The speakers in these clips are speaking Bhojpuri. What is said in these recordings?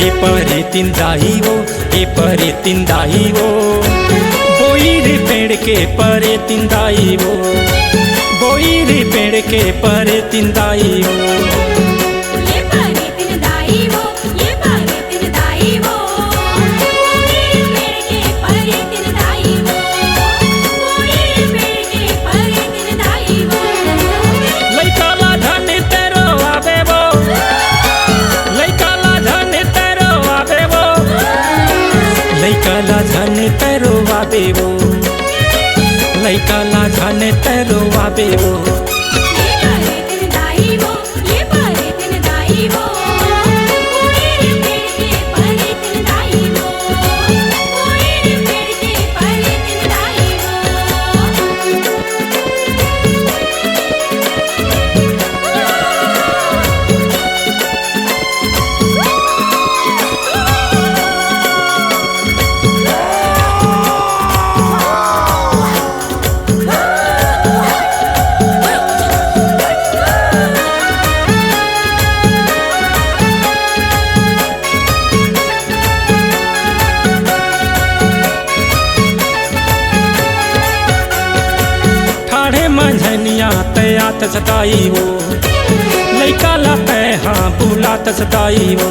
परे तिंदाई वो ए परे तिंदाई वो बोईर पेड़ के परे तिंदाई वो बोईर पेड़ के परे तिंदाई वो ये परे तिंदाई वो ये परे तिंदाई वो बोईर पेड़ के परे तिंदाई वो बोईर पेड़ के परे तिंदाई वो लइकाला धन तेरो आवे वो लइकाला धन तेरो आवे वो लइकाला धन तेरो आवे वो लइकाला धन तेरो आवे वो ये परे तिंदाई वो ये परे तिंदाई वो बोईर पेड़ के परे तिंदाई वो बोईर पेड़ के परे तिंदाई ठाढ़े मंझनिया तयात सताई वो लइकाला तै हाँ बुलात सताई वो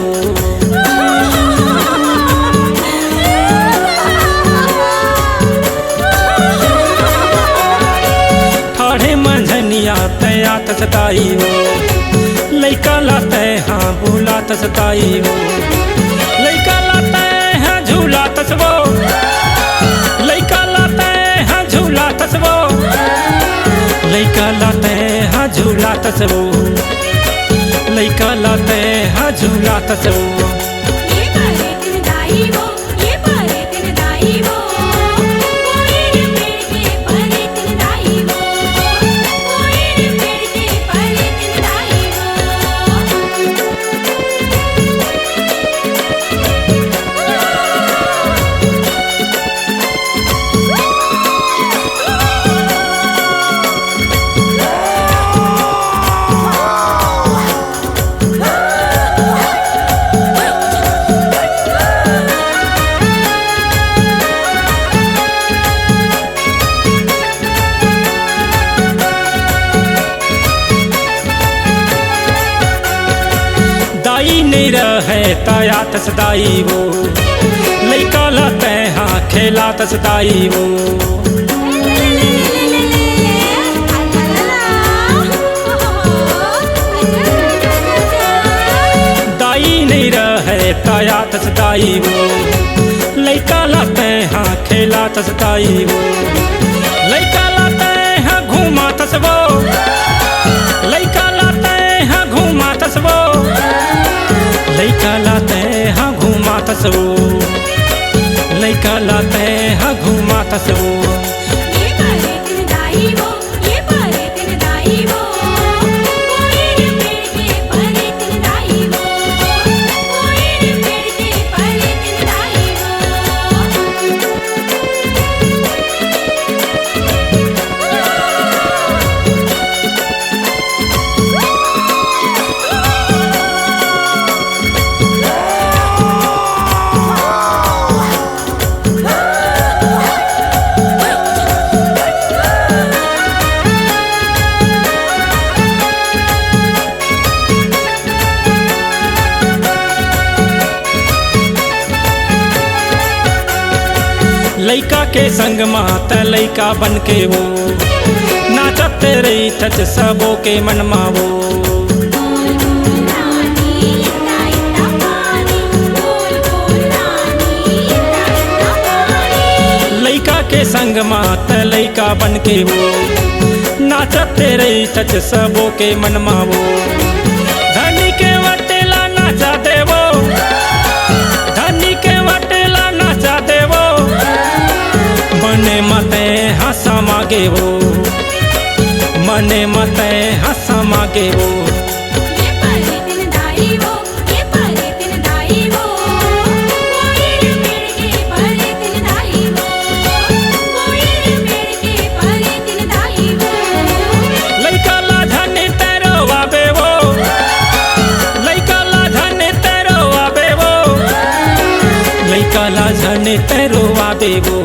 ठाढ़े मंझनिया तयात सताई वो लइकाला तै हाँ बुलात सताई वो लइकाला तै हाँ झूलात वो लइकाला तै हाँ झूलात वो लइकाला तै हाँ झूलात वो लइकाला तै हाँ झूलात वो ये परे तिंदाई वो ये परे तिंदाई वो बोईर पेड़ के परे तिंदाई वो बोईर पेड़ के परे तिंदाई दाई नहीं रहे तयात सदाई वो लइकाला तै हाँ खेलात सदाई वो दाई नहीं रहे तयात सदाई वो लइकाला तै हाँ खेलात सदाई वो लइकाला तै हाँ घूमात वो लइकाला तै हाँ घूमात वो लइकाला तै हाँ घूमात वो लइकाला तै हाँ घूमात वो ये परे तिंदाई वो ये परे तिंदाई वो बोईर पेड़ के परे तिंदाई वो बोईर पेड़ के परे तिंदाई लइका के संग मात लइका बन के वो नाचत रही थच सबो के मन मावो रानी इतना इतना पानी बोल बोल रानी इतना इतना पानी लइका के संग मात लइका बन के वो नाचत रही थच सबो के मन मावो धनी के वटेला नाचा देवो धनी के वटेला नाचा देवो मने मते हंसा मागे वो मने मते हंसा मागे वो ये परे तिंदाई वो ये परे तिंदाई वो बोईर पेड़ के परे तिंदाई वो बोईर पेड़ के परे तिंदाई वो लइकाला धन तेरो आवे वो लइकाला धन तेरो आवे वो जाने तेरो आवे वो,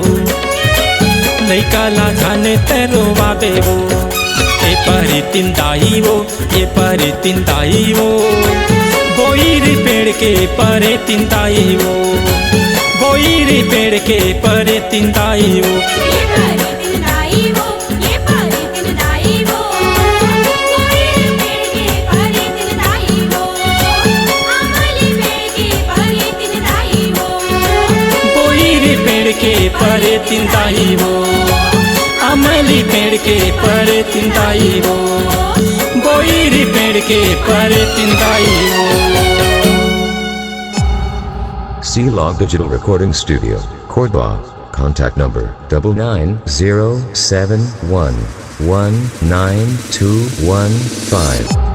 लइका ला जाने तेरो आवे वो। ये परी तिंदाई वो, ये परी तिंदाई वो, बोईरी पेड़ के परे तिंदाई वो, बोईरी पेड़ के परे तिंदाई वो। ये परी तिनदाई वो, ये परी तिनदाई वो, बोईरी पेड़ के परे तिनदाई वो, अमली पेड़ के परे तिनदाई वो, बोईरी पेड़ के परे तिंदाई वो, अमली पेड़ के परे तिंदाई वो, बोईरी पेड़ के परे तिंदाई वो। C-Log Digital Recording Studio, Cordoba. Contact number 99071192115.